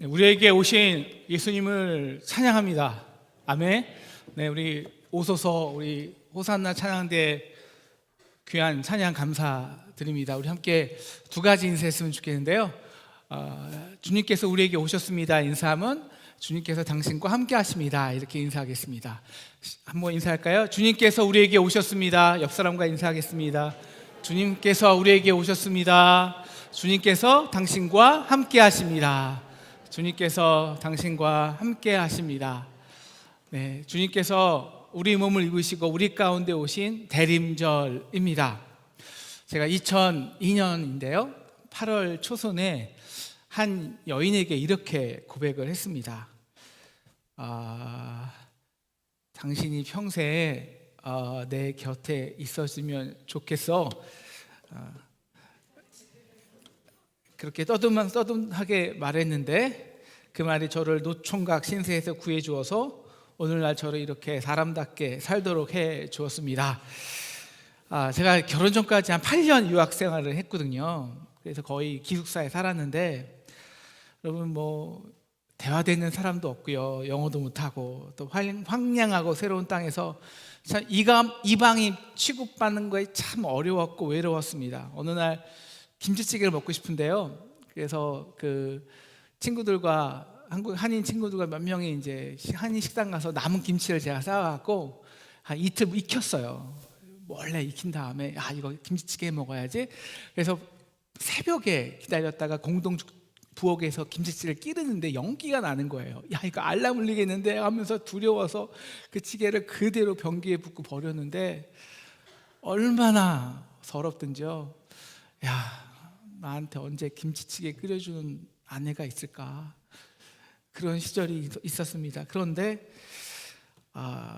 우리에게 오신 예수님을 찬양합니다. 아멘. 네, 우리 오소서 우리 호산나 찬양대 귀한 찬양 감사드립니다. 우리 함께 두 가지 인사했으면 좋겠는데요. 주님께서 우리에게 오셨습니다. 인사하면 주님께서 당신과 함께 하십니다. 이렇게 인사하겠습니다. 한번 인사할까요? 주님께서 우리에게 오셨습니다. 옆 사람과 인사하겠습니다. 주님께서 우리에게 오셨습니다. 주님께서 당신과 함께 하십니다. 주님께서 당신과 함께 하십니다. 네, 주님께서 우리 몸을 입으시고 우리 가운데 오신 대림절입니다. 제가 2002년인데요 8월 초순에 한 여인에게 이렇게 고백을 했습니다. 당신이 평생 내 곁에 있었으면 좋겠어. 그렇게 떠듬하게 말했는데 그 말이 저를 노총각 신세에서 구해주어서 오늘날 저를 이렇게 사람답게 살도록 해주었습니다. 제가 결혼 전까지 한 8년 유학 생활을 했거든요. 그래서 거의 기숙사에 살았는데 여러분 대화되는 사람도 없고요, 영어도 못하고 또 황량하고 새로운 땅에서 참 이방인 취급받는 거에 참 어려웠고 외로웠습니다. 어느 날 김치찌개를 먹고 싶은데요. 그래서 그 친구들과 한인 친구들과 몇 명이 이제 한인 식당 가서 남은 김치를 제가 싸와갖고 한 이틀 익혔어요. 원래 익힌 다음에 이거 김치찌개 먹어야지. 그래서 새벽에 기다렸다가 공동 부엌에서 김치찌개를 끼르는데 연기가 나는 거예요. 이거 알람 울리겠는데 하면서 두려워서 그 찌개를 그대로 변기에 붓고 버렸는데 얼마나 서럽든지요. 나한테 언제 김치찌개 끓여주는 아내가 있을까? 그런 시절이 있었습니다. 그런데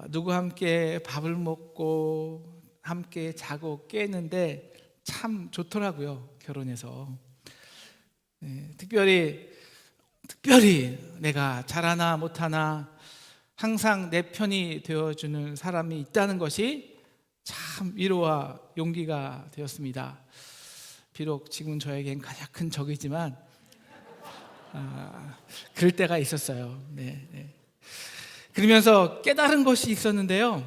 누구와 함께 밥을 먹고 함께 자고 깨는데 참 좋더라고요, 결혼해서. 네, 특별히 내가 잘하나 못하나 항상 내 편이 되어주는 사람이 있다는 것이 참 위로와 용기가 되었습니다. 비록 지금 저에겐 가장 큰 적이지만 그럴 때가 있었어요. 네. 그러면서 깨달은 것이 있었는데요,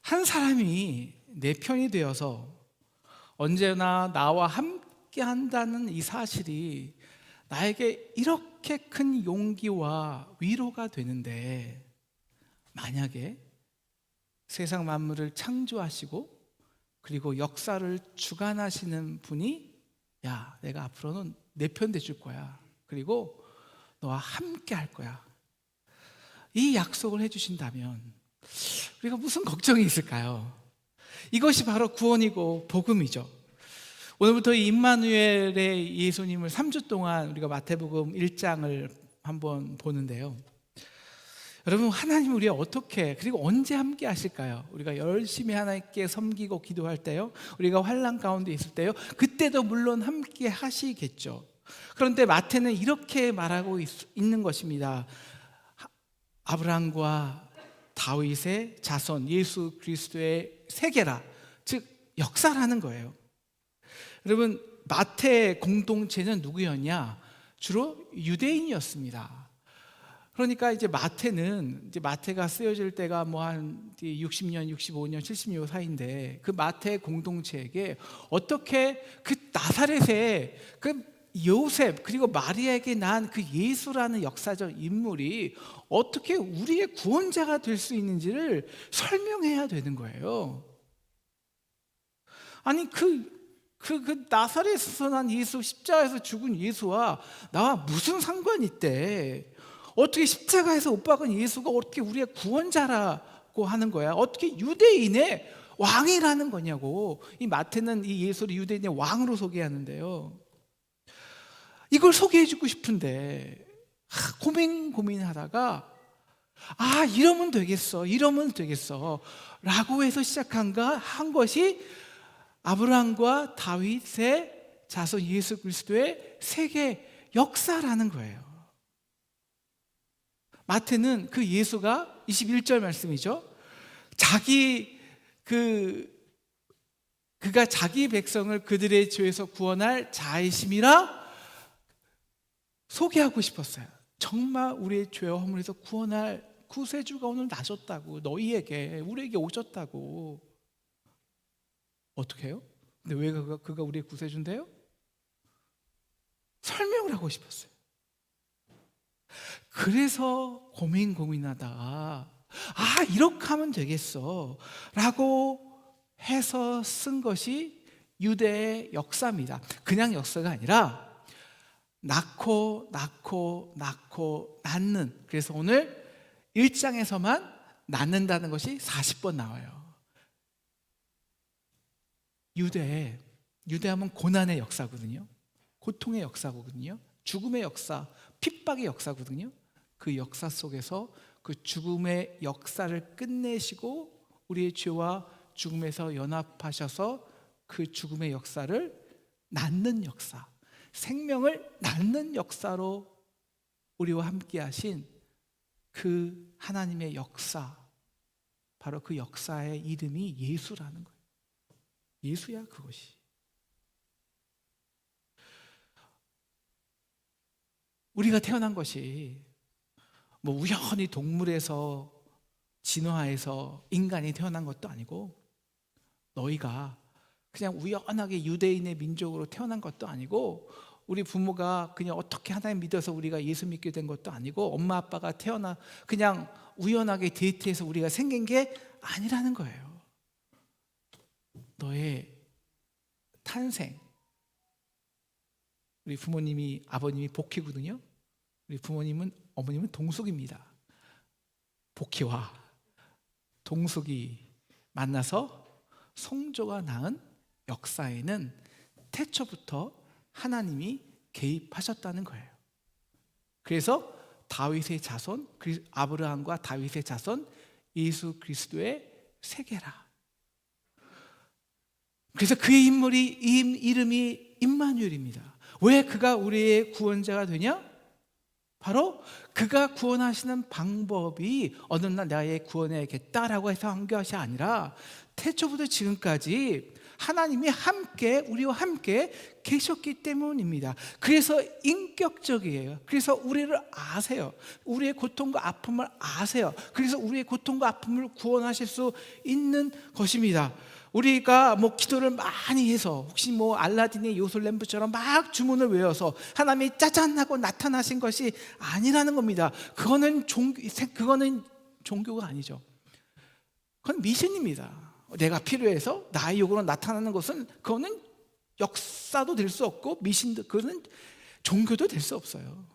한 사람이 내 편이 되어서 언제나 나와 함께 한다는 이 사실이 나에게 이렇게 큰 용기와 위로가 되는데, 만약에 세상 만물을 창조하시고 그리고 역사를 주관하시는 분이 내가 앞으로는 내 편 돼줄 거야, 그리고 너와 함께 할 거야, 이 약속을 해주신다면 우리가 무슨 걱정이 있을까요? 이것이 바로 구원이고 복음이죠. 오늘부터 임마누엘의 예수님을 3주 동안 우리가 마태복음 1장을 한번 보는데요, 여러분, 하나님 우리와 어떻게 그리고 언제 함께 하실까요? 우리가 열심히 하나님께 섬기고 기도할 때요, 우리가 환난 가운데 있을 때요, 그때도 물론 함께 하시겠죠. 그런데 마태는 이렇게 말하고 있는 것입니다. 아브라함과 다윗의 자손 예수 그리스도의 세계라, 즉 역사라는 거예요. 여러분, 마태 공동체는 누구였냐? 주로 유대인이었습니다. 그러니까 이제 마태가 쓰여질 때가 한 60년, 65년, 70년 사이인데 그 마태 공동체에게 어떻게 그 나사렛의 그 요셉 그리고 마리아에게 난 그 예수라는 역사적 인물이 어떻게 우리의 구원자가 될 수 있는지를 설명해야 되는 거예요. 아니 그 나사렛에서 난 예수, 십자가에서 죽은 예수와 나와 무슨 상관이 있대? 어떻게 십자가에서 못 박은 예수가 어떻게 우리의 구원자라고 하는 거야? 어떻게 유대인의 왕이라는 거냐고. 이 마태는 이 예수를 유대인의 왕으로 소개하는데요, 이걸 소개해주고 싶은데 고민하다가 이러면 되겠어 라고 해서 시작한 것이 아브라함과 다윗의 자손 예수 그리스도의 세계 역사라는 거예요. 마태는 그 예수가 21절 말씀이죠. 그가 자기 백성을 그들의 죄에서 구원할 자이심이라 소개하고 싶었어요. 정말 우리의 죄와 허물에서 구원할 구세주가 오늘 나셨다고, 너희에게, 우리에게 오셨다고. 어떻게 해요? 근데 왜 그가 우리의 구세주인데요? 설명을 하고 싶었어요. 그래서 고민하다가 이렇게 하면 되겠어 라고 해서 쓴 것이 유대의 역사입니다. 그냥 역사가 아니라 낳고 낳는. 그래서 오늘 1장에서만 낳는다는 것이 40번 나와요. 유대하면 고난의 역사거든요. 고통의 역사거든요. 죽음의 역사, 핍박의 역사거든요. 그 역사 속에서 그 죽음의 역사를 끝내시고 우리의 죄와 죽음에서 연합하셔서 그 죽음의 역사를 낳는 역사, 생명을 낳는 역사로 우리와 함께 하신 그 하나님의 역사, 바로 그 역사의 이름이 예수라는 거예요. 예수야 그것이. 우리가 태어난 것이 뭐 우연히 동물에서 진화해서 인간이 태어난 것도 아니고, 너희가 그냥 우연하게 유대인의 민족으로 태어난 것도 아니고, 우리 부모가 그냥 어떻게 하나님 믿어서 우리가 예수 믿게 된 것도 아니고, 엄마 아빠가 그냥 우연하게 데이트해서 우리가 생긴 게 아니라는 거예요. 너의 탄생, 우리 부모님이, 아버님이 복희거든요. 우리 어머님은 동숙입니다. 복희와 동숙이 만나서 성조가 낳은 역사에는 태초부터 하나님이 개입하셨다는 거예요. 그래서 다윗의 자손, 아브라함과 다윗의 자손 예수 그리스도의 세계라. 그래서 그의 이름이 임마누엘입니다. 왜 그가 우리의 구원자가 되냐? 바로 그가 구원하시는 방법이 어느 날 나의 구원해야겠다라고 해서 한 것이 아니라 태초부터 지금까지 하나님이 우리와 함께 계셨기 때문입니다. 그래서 인격적이에요. 그래서 우리를 아세요. 우리의 고통과 아픔을 아세요. 그래서 우리의 고통과 아픔을 구원하실 수 있는 것입니다. 우리가 기도를 많이 해서 혹시 알라딘의 요술램프처럼 막 주문을 외워서 하나님이 짜잔 하고 나타나신 것이 아니라는 겁니다. 그거는 종교가 아니죠. 그건 미신입니다. 내가 필요해서 나의 요구로 나타나는 것은 그거는 역사도 될 수 없고 그거는 종교도 될 수 없어요.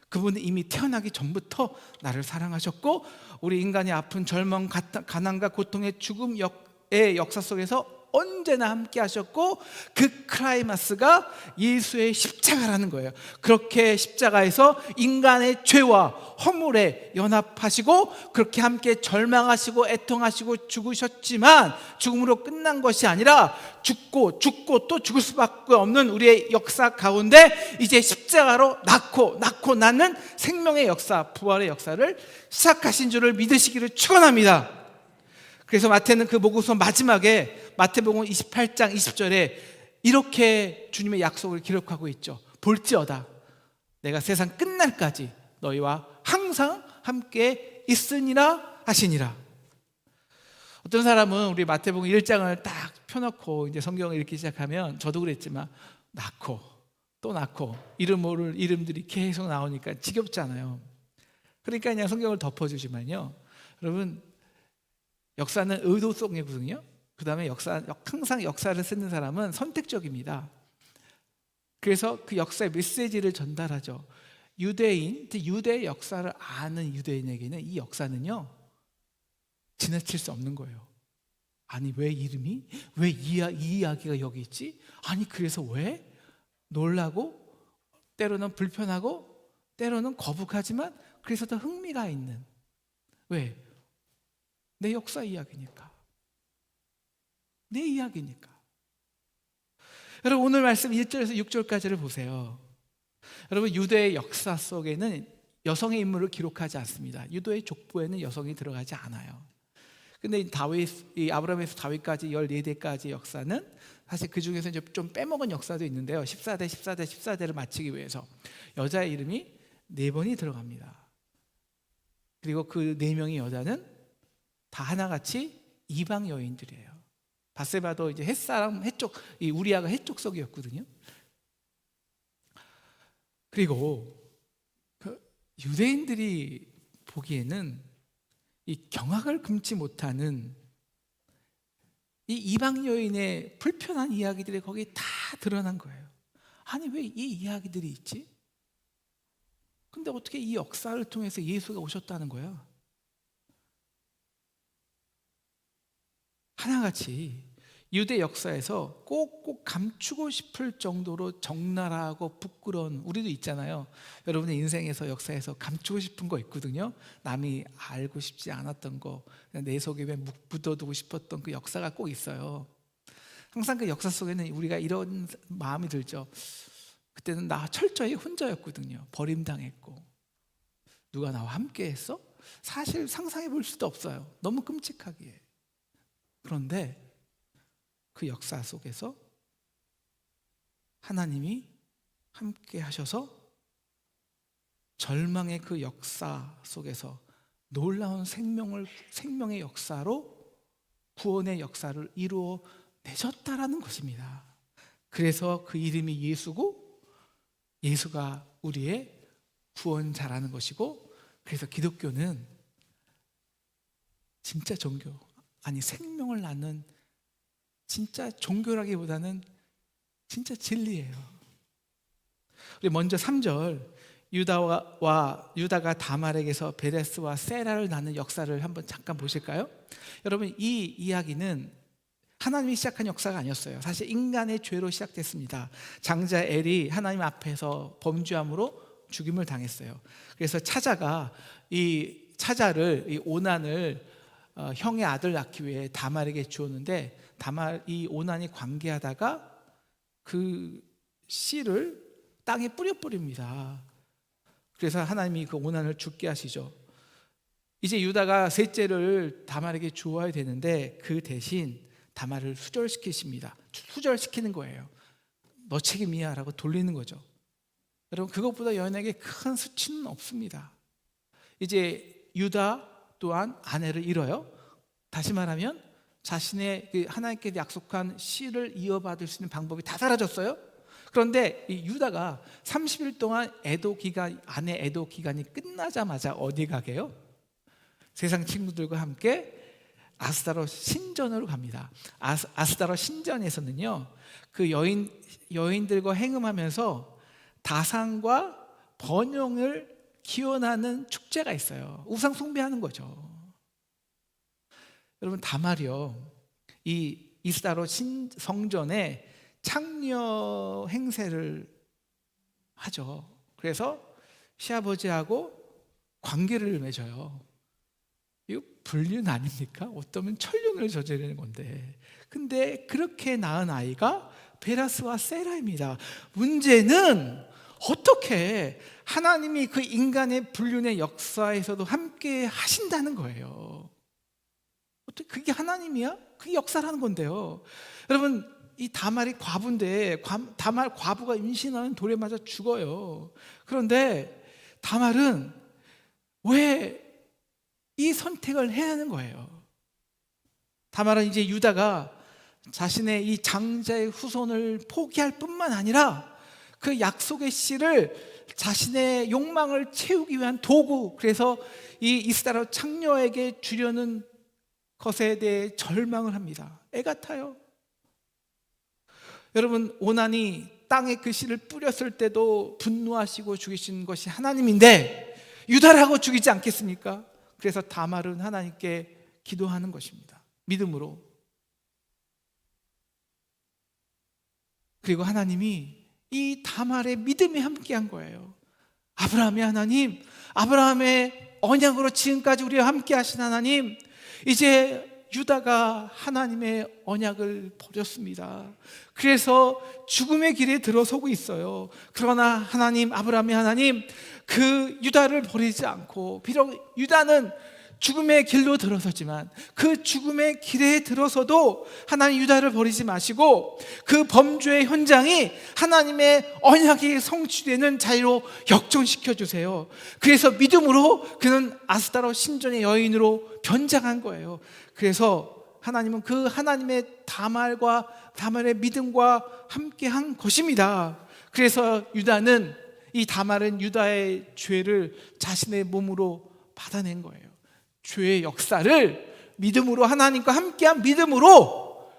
그분은 이미 태어나기 전부터 나를 사랑하셨고, 우리 인간의 아픈 절망, 가난과 고통의 죽음의 역사 속에서 언제나 함께 하셨고, 그 클라이마스가 예수의 십자가라는 거예요. 그렇게 십자가에서 인간의 죄와 허물에 연합하시고 그렇게 함께 절망하시고 애통하시고 죽으셨지만, 죽음으로 끝난 것이 아니라 죽고 또 죽을 수밖에 없는 우리의 역사 가운데 이제 십자가로 낳고 낳는 생명의 역사, 부활의 역사를 시작하신 줄을 믿으시기를 축원합니다. 그래서 마태는 그 복음서 마지막에 마태복음 28장 20절에 이렇게 주님의 약속을 기록하고 있죠. 볼지어다 내가 세상 끝날까지 너희와 항상 함께 있으니라 하시니라. 어떤 사람은 우리 마태복음 1장을 딱 펴놓고 이제 성경을 읽기 시작하면, 저도 그랬지만 낳고 또 낳고 이름 모를 이름들이 계속 나오니까 지겹잖아요. 그러니까 그냥 성경을 덮어주시면요, 여러분, 역사는 의도성이거든요. 그 다음에 항상 역사를 쓰는 사람은 선택적입니다. 그래서 그 역사의 메시지를 전달하죠. 유대의 역사를 아는 유대인에게는 이 역사는요, 지나칠 수 없는 거예요. 아니, 왜 이름이? 왜 이 이야기가 여기 있지? 아니, 그래서 왜? 놀라고, 때로는 불편하고, 때로는 거북하지만 그래서 더 흥미가 있는. 왜? 내 역사 이야기니까. 내 이야기니까. 여러분, 오늘 말씀 1절에서 6절까지를 보세요. 여러분, 유대의 역사 속에는 여성의 인물을 기록하지 않습니다. 유대의 족보에는 여성이 들어가지 않아요. 근데 아브라함에서 다윗까지 14대까지 역사는 사실 그 중에서 이제 좀 빼먹은 역사도 있는데요. 14대, 14대, 14대를 마치기 위해서 여자의 이름이 4번이 들어갑니다. 그리고 그 4명의 여자는 다 하나같이 이방 여인들이에요. 바세바도 이제 헷사람, 해쪽, 이 우리아가 해쪽석이었거든요. 그리고 그 유대인들이 보기에는 이 경악을 금치 못하는 이 이방 여인의 불편한 이야기들이 거기 다 드러난 거예요. 아니 왜 이 이야기들이 있지? 근데 어떻게 이 역사를 통해서 예수가 오셨다는 거야? 하나같이 유대 역사에서 꼭꼭 감추고 싶을 정도로 적나라하고 부끄러운, 우리도 있잖아요. 여러분의 인생에서 역사에서 감추고 싶은 거 있거든요. 남이 알고 싶지 않았던 거, 내 속에 왜 묻어두고 싶었던 그 역사가 꼭 있어요. 항상 그 역사 속에는 우리가 이런 마음이 들죠. 그때는 나 철저히 혼자였거든요. 버림당했고 누가 나와 함께 했어? 사실 상상해 볼 수도 없어요. 너무 끔찍하기에. 그런데 그 역사 속에서 하나님이 함께 하셔서 절망의 그 역사 속에서 놀라운 생명의 역사로 구원의 역사를 이루어 내셨다라는 것입니다. 그래서 그 이름이 예수고, 예수가 우리의 구원자라는 것이고, 그래서 기독교는 진짜 종교, 아니 생명을 낳는 진짜 종교라기보다는 진짜 진리예요. 우리 먼저 3절, 유다가 다말에게서 베레스와 세라를 낳는 역사를 한번 잠깐 보실까요? 여러분, 이 이야기는 하나님이 시작한 역사가 아니었어요. 사실 인간의 죄로 시작됐습니다. 장자 엘이 하나님 앞에서 범죄함으로 죽임을 당했어요. 그래서 이 오난을 형의 아들 낳기 위해 다말에게 주었는데, 이 오난이 관계하다가 그 씨를 땅에 뿌려버립니다. 그래서 하나님이 그 오난을 죽게 하시죠. 이제 유다가 셋째를 다말에게 주어야 되는데 그 대신 다말을 수절시키십니다. 수절시키는 거예요. 너 책임이야 라고 돌리는 거죠. 여러분, 그것보다 여인에게 큰 수치는 없습니다. 이제 유다 또한 아내를 잃어요. 다시 말하면 자신의 하나님께 약속한 씨를 이어받을 수 있는 방법이 다 사라졌어요. 그런데 이 유다가 30일 동안 아내 애도 기간이 끝나자마자 어디 가게요? 세상 친구들과 함께 아스다롯 신전으로 갑니다. 아스다롯 신전에서는요, 그 여인들과 행음하면서 다산과 번영을 기원하는 축제가 있어요. 우상 숭배하는 거죠. 여러분, 다말이요, 이 이스다롯 성전에 창녀 행세를 하죠. 그래서 시아버지하고 관계를 맺어요. 이거 불륜 아닙니까? 어쩌면 천륜을 저지르는 건데. 근데 그렇게 낳은 아이가 베라스와 세라입니다. 문제는 어떻게 하나님이 그 인간의 불륜의 역사에서도 함께 하신다는 거예요. 어떻게 그게 하나님이야? 그게 역사라는 건데요. 여러분, 이 다말이 과부인데 다말 과부가 임신하는 돌에 맞아 죽어요. 그런데 다말은 왜 이 선택을 해야 하는 거예요? 다말은 이제 유다가 자신의 이 장자의 후손을 포기할 뿐만 아니라 그 약속의 씨를 자신의 욕망을 채우기 위한 도구, 그래서 이 이스라엘 창녀에게 주려는 것에 대해 절망을 합니다. 애가 타요. 여러분, 오난이 땅에 그 씨를 뿌렸을 때도 분노하시고 죽이신 것이 하나님인데 유다라고 죽이지 않겠습니까? 그래서 다말은 하나님께 기도하는 것입니다. 믿음으로. 그리고 하나님이 이 다말의 믿음에 함께한 거예요. 아브라함의 하나님, 아브라함의 언약으로 지금까지 우리와 함께 하신 하나님, 이제 유다가 하나님의 언약을 버렸습니다. 그래서 죽음의 길에 들어서고 있어요. 그러나 하나님, 아브라함의 하나님, 그 유다를 버리지 않고, 비록 유다는 죽음의 길로 들어섰지만 그 죽음의 길에 들어서도 하나님 유다를 버리지 마시고 그 범죄의 현장이 하나님의 언약이 성취되는 자리로 역전시켜 주세요. 그래서 믿음으로 그는 아스다로 신전의 여인으로 변장한 거예요. 그래서 하나님은 그 하나님의 다말의 믿음과 함께한 것입니다. 그래서 유다는, 이 다말은 유다의 죄를 자신의 몸으로 받아낸 거예요. 죄의 역사를 믿음으로, 하나님과 함께한 믿음으로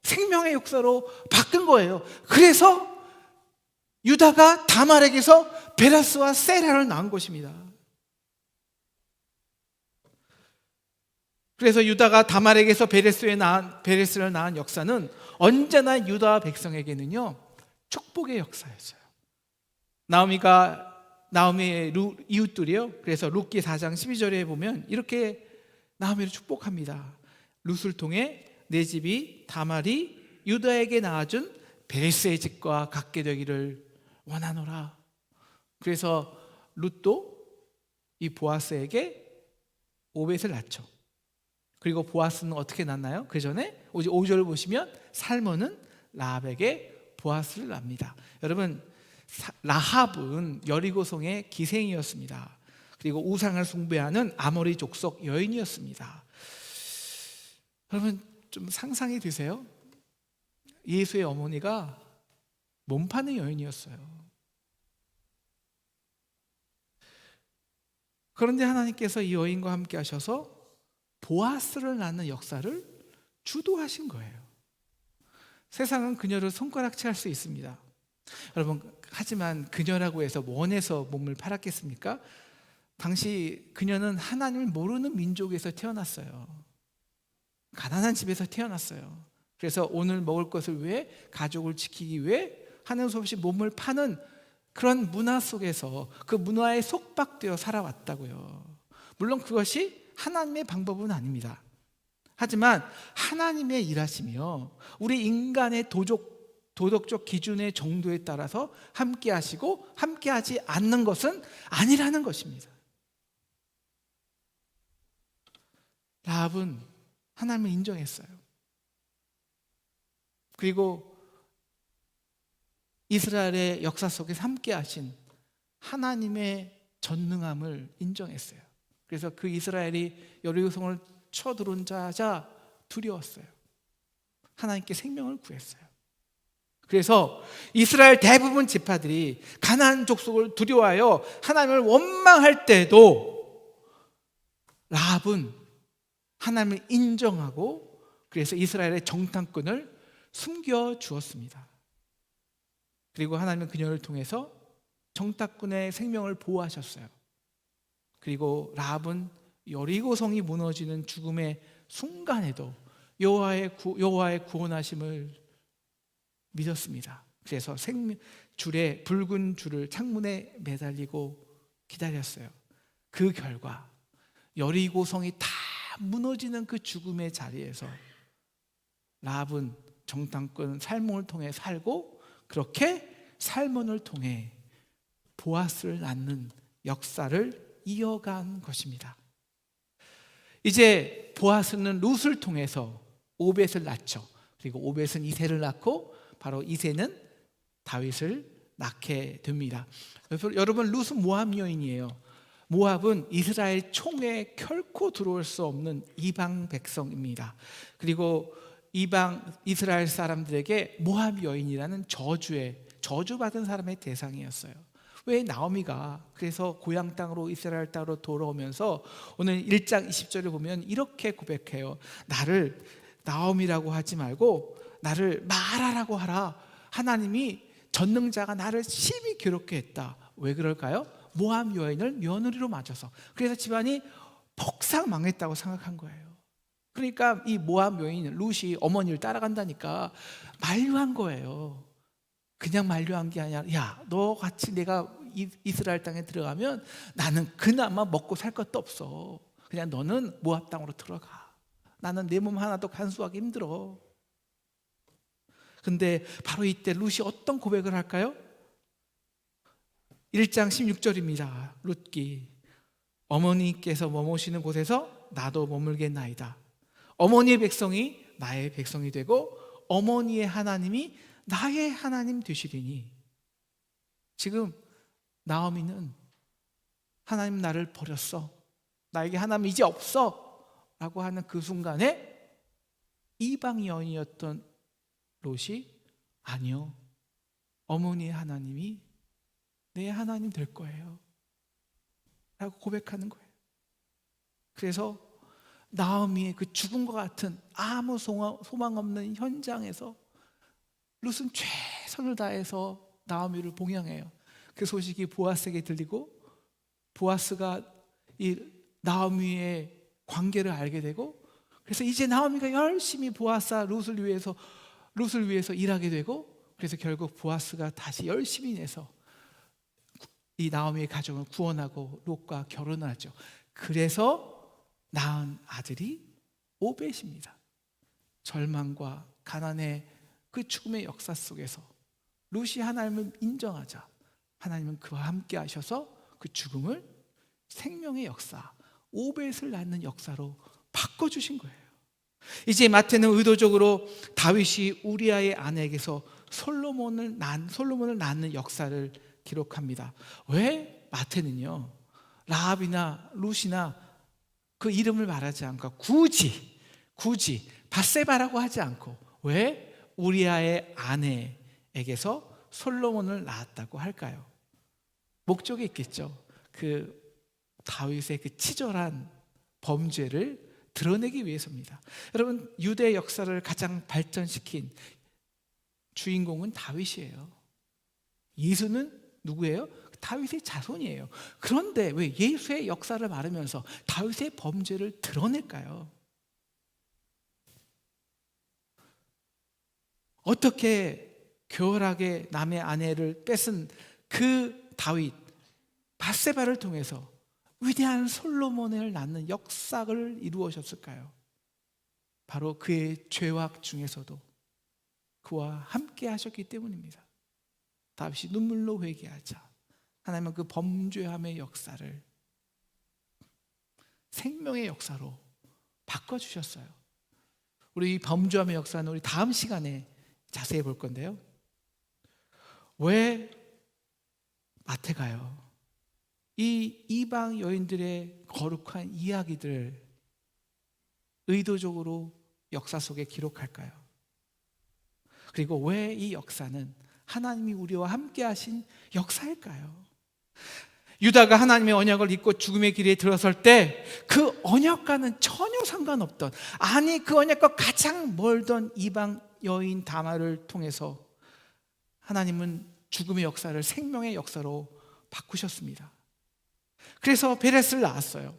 생명의 역사로 바꾼 거예요. 그래서 유다가 다말에게서 베레스와 세라를 낳은 것입니다. 그래서 유다가 다말에게서 베레스를 낳은 역사는 언제나 유다 백성에게는요 축복의 역사였어요. 나오미의 이웃들이요. 그래서 룻기 4장 12절에 보면 이렇게 나오미를 축복합니다. 룻을 통해 내 집이 다말이 유다에게 낳아준 베레스의 집과 같게 되기를 원하노라. 그래서 룻도 이 보아스에게 오벳을 낳죠. 그리고 보아스는 어떻게 낳나요? 그 전에 5절을 보시면 살몬은 라합에게 보아스를 낳습니다. 여러분, 라합은 여리고성의 기생이었습니다. 그리고 우상을 숭배하는 아모리 족속 여인이었습니다. 여러분, 좀 상상이 되세요? 예수의 어머니가 몸파는 여인이었어요. 그런데 하나님께서 이 여인과 함께 하셔서 보아스를 낳는 역사를 주도하신 거예요. 세상은 그녀를 손가락질할 수 있습니다. 여러분, 하지만 그녀라고 해서 원해서 몸을 팔았겠습니까? 당시 그녀는 하나님을 모르는 민족에서 태어났어요. 가난한 집에서 태어났어요. 그래서 오늘 먹을 것을 위해, 가족을 지키기 위해 하는 수 없이 몸을 파는 그런 문화 속에서 그 문화에 속박되어 살아왔다고요. 물론 그것이 하나님의 방법은 아닙니다. 하지만 하나님의 일하시며 우리 인간의 도덕적 기준의 정도에 따라서 함께 하시고 함께 하지 않는 것은 아니라는 것입니다. 라합은 하나님을 인정했어요. 그리고 이스라엘의 역사 속에서 함께 하신 하나님의 전능함을 인정했어요. 그래서 그 이스라엘이 여리고성을 쳐들어오자마자 두려웠어요. 하나님께 생명을 구했어요. 그래서 이스라엘 대부분 지파들이 가나안 족속을 두려워하여 하나님을 원망할 때도 라합은 하나님을 인정하고 그래서 이스라엘의 정탐꾼을 숨겨주었습니다. 그리고 하나님은 그녀를 통해서 정탐꾼의 생명을 보호하셨어요. 그리고 라합은 여리고성이 무너지는 죽음의 순간에도 여호와의 구원하심을 믿었습니다. 그래서 붉은 줄을 창문에 매달리고 기다렸어요. 그 결과 여리고성이 다 무너지는 그 죽음의 자리에서 라합은 정탐꾼 살몬을 통해 살고 그렇게 살몬을 통해 보아스를 낳는 역사를 이어간 것입니다. 이제 보아스는 룻을 통해서 오벳을 낳죠. 그리고 오벳은 이새를 낳고 바로 이새는 다윗을 낳게 됩니다. 여러분, 룻은 모압 여인이에요. 모압은 이스라엘 총에 결코 들어올 수 없는 이방 백성입니다. 그리고 이스라엘 사람들에게 모압 여인이라는 저주받은 사람의 대상이었어요. 왜 나오미가 그래서 고향 땅으로 이스라엘 땅으로 돌아오면서 오늘 1장 20절을 보면 이렇게 고백해요. 나를 나오미라고 하지 말고 나를 마라라고 하라. 하나님이 전능자가 나를 심히 괴롭게 했다. 왜 그럴까요? 모압 여인을 며느리로 맞아서. 그래서 집안이 폭삭 망했다고 생각한 거예요. 그러니까 이 모압 여인 룻이 어머니를 따라간다니까 만류한 거예요. 그냥 만류한 게 아니라, 야, 너 같이 내가 이스라엘 땅에 들어가면 나는 그나마 먹고 살 것도 없어. 그냥 너는 모압 땅으로 들어가. 나는 내 몸 하나도 간수하기 힘들어. 근데 바로 이때 룻이 어떤 고백을 할까요? 1장 16절입니다. 룻기. 어머니께서 머무시는 곳에서 나도 머물겠나이다. 어머니의 백성이 나의 백성이 되고 어머니의 하나님이 나의 하나님 되시리니. 지금 나오미는 하나님 나를 버렸어, 나에게 하나님 이제 없어 라고 하는 그 순간에 이방 여인이었던 롯이 아니요, 어머니의 하나님이 내 하나님 될 거예요 라고 고백하는 거예요. 그래서 나오미의 그 죽음과 같은 아무 소망 없는 현장에서 롯은 최선을 다해서 나오미를 봉양해요. 그 소식이 보아스에게 들리고 보아스가 이 나오미의 관계를 알게 되고, 그래서 이제 나오미가 열심히 보아스와 롯을 위해서 일하게 되고, 그래서 결국 보아스가 다시 열심히 내서 이 나오미의 가정을 구원하고 롯과 결혼하죠. 그래서 낳은 아들이 오벳입니다. 절망과 가난의 그 죽음의 역사 속에서 롯이 하나님을 인정하자 하나님은 그와 함께 하셔서 그 죽음을 생명의 역사, 오벳을 낳는 역사로 바꿔주신 거예요. 이제 마태는 의도적으로 다윗이 우리아의 아내에게서 솔로몬을 낳는 역사를 기록합니다. 왜 마태는요, 라합이나 룻이나 그 이름을 말하지 않고 굳이 밧세바라고 하지 않고 왜 우리아의 아내에게서 솔로몬을 낳았다고 할까요? 목적이 있겠죠. 그 다윗의 그 치졸한 범죄를 드러내기 위해서입니다. 여러분, 유대 역사를 가장 발전시킨 주인공은 다윗이에요. 예수는 누구예요? 다윗의 자손이에요. 그런데 왜 예수의 역사를 말하면서 다윗의 범죄를 드러낼까요? 어떻게 교활하게 남의 아내를 뺏은 그 다윗, 밧세바를 통해서 위대한 솔로몬을 낳는 역사를 이루어졌을까요? 바로 그의 죄악 중에서도 그와 함께 하셨기 때문입니다. 다윗이 눈물로 회개하자 하나님은 그 범죄함의 역사를 생명의 역사로 바꿔주셨어요. 우리 이 범죄함의 역사는 우리 다음 시간에 자세히 볼 건데요, 왜 마태가요 이 이방 여인들의 거룩한 이야기들을 의도적으로 역사 속에 기록할까요? 그리고 왜 이 역사는 하나님이 우리와 함께 하신 역사일까요? 유다가 하나님의 언약을 잊고 죽음의 길에 들어설 때 그 언약과는 전혀 상관없던, 아니 그 언약과 가장 멀던 이방 여인 다말을 통해서 하나님은 죽음의 역사를 생명의 역사로 바꾸셨습니다. 그래서 베레스를 낳았어요.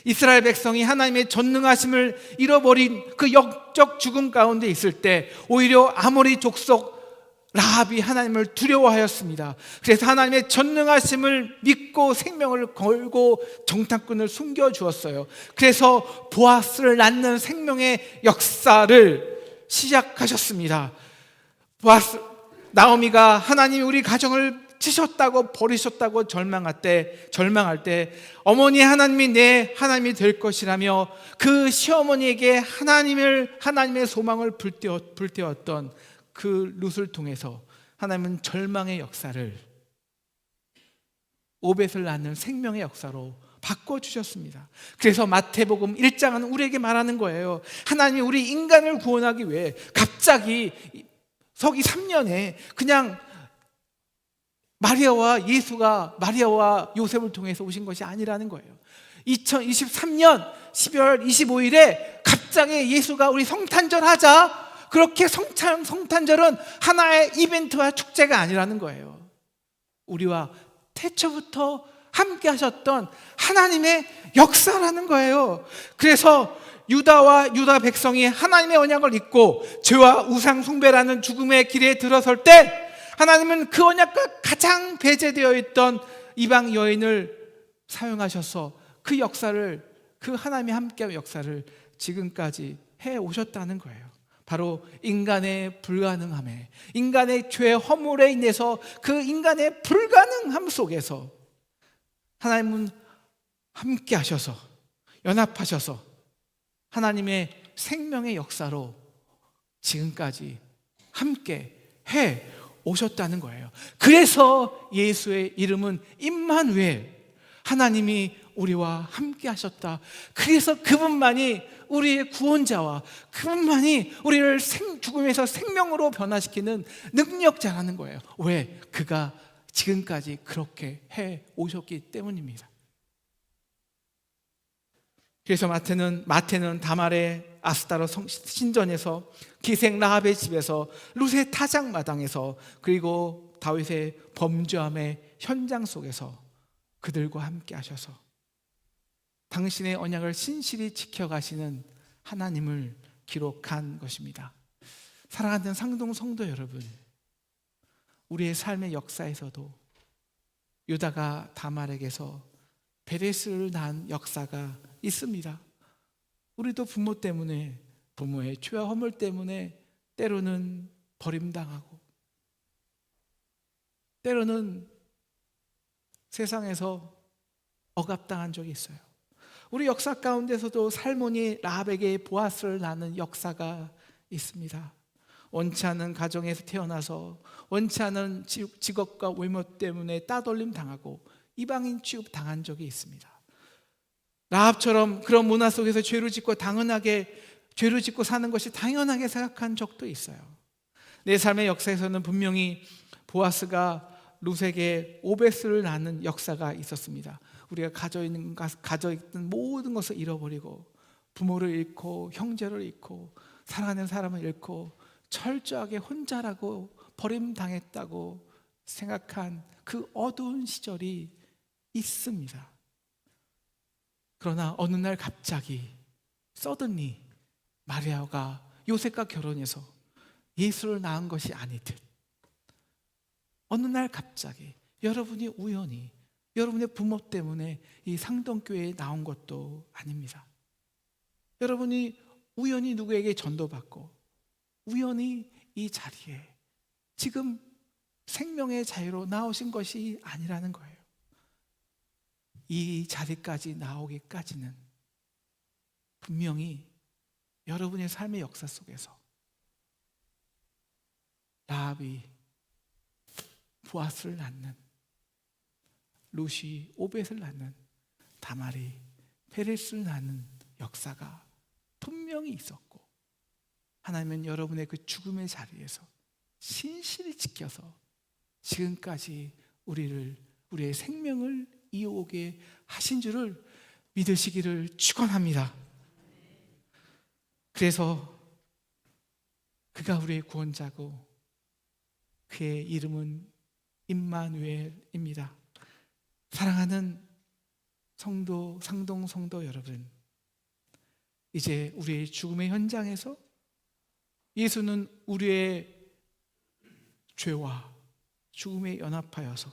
이스라엘 백성이 하나님의 전능하심을 잃어버린 그 역적 죽음 가운데 있을 때 오히려 아모리 족속 라합이 하나님을 두려워하였습니다. 그래서 하나님의 전능하심을 믿고 생명을 걸고 정탐꾼을 숨겨주었어요. 그래서 보아스를 낳는 생명의 역사를 시작하셨습니다. 나오미가 하나님이 우리 가정을 치셨다고 버리셨다고 절망할 때 어머니 하나님이 내 하나님이 될 것이라며 그 시어머니에게 하나님의 소망을 불태웠던 그 룻을 통해서 하나님은 절망의 역사를 오벳을 낳는 생명의 역사로 바꿔주셨습니다. 그래서 마태복음 1장은 우리에게 말하는 거예요. 하나님이 우리 인간을 구원하기 위해 갑자기 서기 3년에 그냥 마리아와 요셉을 통해서 오신 것이 아니라는 거예요. 2023년 12월 25일에 갑자기 예수가 우리 성탄절 하자, 그렇게 성탄절은 하나의 이벤트와 축제가 아니라는 거예요. 우리와 태초부터 함께 하셨던 하나님의 역사라는 거예요. 그래서 유다 백성이 하나님의 언약을 잊고 죄와 우상 숭배라는 죽음의 길에 들어설 때 하나님은 그 언약과 가장 배제되어 있던 이방 여인을 사용하셔서 그 역사를, 그 하나님이 함께한 역사를 지금까지 해 오셨다는 거예요. 바로 인간의 불가능함에, 인간의 죄 허물에 인해서 그 인간의 불가능함 속에서 하나님은 함께 하셔서, 연합하셔서 하나님의 생명의 역사로 지금까지 함께 해 오셨다는 거예요. 그래서 예수의 이름은 임마누엘, 하나님이 우리와 함께 하셨다. 그래서 그분만이 우리의 구원자와 그분만이 우리를 죽음에서 생명으로 변화시키는 능력자라는 거예요. 왜? 그가 지금까지 그렇게 해 오셨기 때문입니다. 그래서 마태는 다말의 아스타로 신전에서, 기생 라합의 집에서, 룻의 타작마당에서, 그리고 다윗의 범죄함의 현장 속에서 그들과 함께 하셔서 당신의 언약을 신실히 지켜가시는 하나님을 기록한 것입니다. 사랑하는 상동 성도 여러분, 우리의 삶의 역사에서도 유다가 다말에게서 베레스를 낳은 역사가 있습니다. 우리도 부모 때문에, 부모의 죄와 허물 때문에 때로는 버림당하고, 때로는 세상에서 억압당한 적이 있어요. 우리 역사 가운데서도 살몬이 라합에게 보아스를 낳는 역사가 있습니다. 원치 않은 가정에서 태어나서 원치 않은 직업과 외모 때문에 따돌림 당하고 이방인 취급 당한 적이 있습니다. 라합처럼 그런 문화 속에서 죄를 짓고 사는 것이 당연하게 생각한 적도 있어요. 내 삶의 역사에서는 분명히 보아스가 룻에게 오베스를 낳는 역사가 있었습니다. 우리가 가져 있는 모든 것을 잃어버리고, 부모를 잃고, 형제를 잃고, 사랑하는 사람을 잃고, 철저하게 혼자라고 버림당했다고 생각한 그 어두운 시절이 있습니다. 그러나 어느 날 갑자기 서든리 마리아가 요셉과 결혼해서 예수를 낳은 것이 아니듯, 어느 날 갑자기 여러분이 우연히 여러분의 부모 때문에 이 상동교회에 나온 것도 아닙니다. 여러분이 우연히 누구에게 전도받고 우연히 이 자리에 지금 생명의 자유로 나오신 것이 아니라는 거예요. 이 자리까지 나오기까지는 분명히 여러분의 삶의 역사 속에서 라합이 보아스를 낳는, 룻이 오벳을 낳는, 다말이 베레스를 낳는 역사가 분명히 있었고, 하나님은 여러분의 그 죽음의 자리에서 신실히 지켜서 지금까지 우리의 생명을 이어오게 하신 줄을 믿으시기를 축원합니다. 그래서 그가 우리의 구원자고 그의 이름은 임마누엘입니다. 사랑하는 상동 성도 여러분, 이제 우리의 죽음의 현장에서 예수는 우리의 죄와 죽음에 연합하여서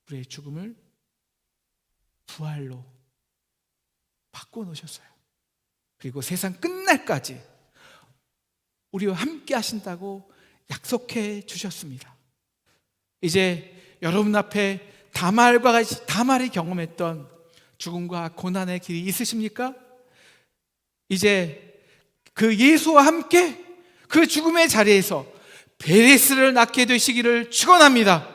우리의 죽음을 부활로 바꿔놓으셨어요. 그리고 세상 끝날까지 우리와 함께 하신다고 약속해 주셨습니다. 이제 여러분 앞에 다말이 경험했던 죽음과 고난의 길이 있으십니까? 이제 그 예수와 함께 그 죽음의 자리에서 베레스를 낳게 되시기를 축원합니다.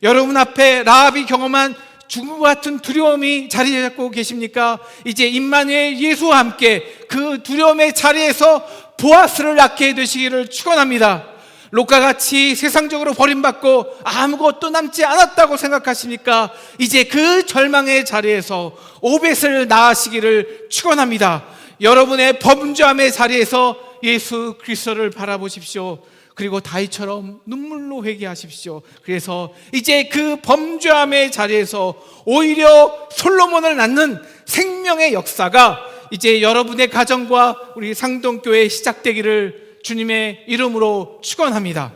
여러분 앞에 라합이 경험한 죽음과 같은 두려움이 자리 잡고 계십니까? 이제 임마누엘 예수와 함께 그 두려움의 자리에서 보아스를 낳게 되시기를 축원합니다. 롯과 같이 세상적으로 버림받고 아무것도 남지 않았다고 생각하십니까? 이제 그 절망의 자리에서 오벳을 낳으시기를 축원합니다. 여러분의 범죄함의 자리에서 예수 그리스도를 바라보십시오. 그리고 다윗처럼 눈물로 회개하십시오. 그래서 이제 그 범죄함의 자리에서 오히려 솔로몬을 낳는 생명의 역사가 이제 여러분의 가정과 우리 상동교회에 시작되기를 주님의 이름으로 축원합니다.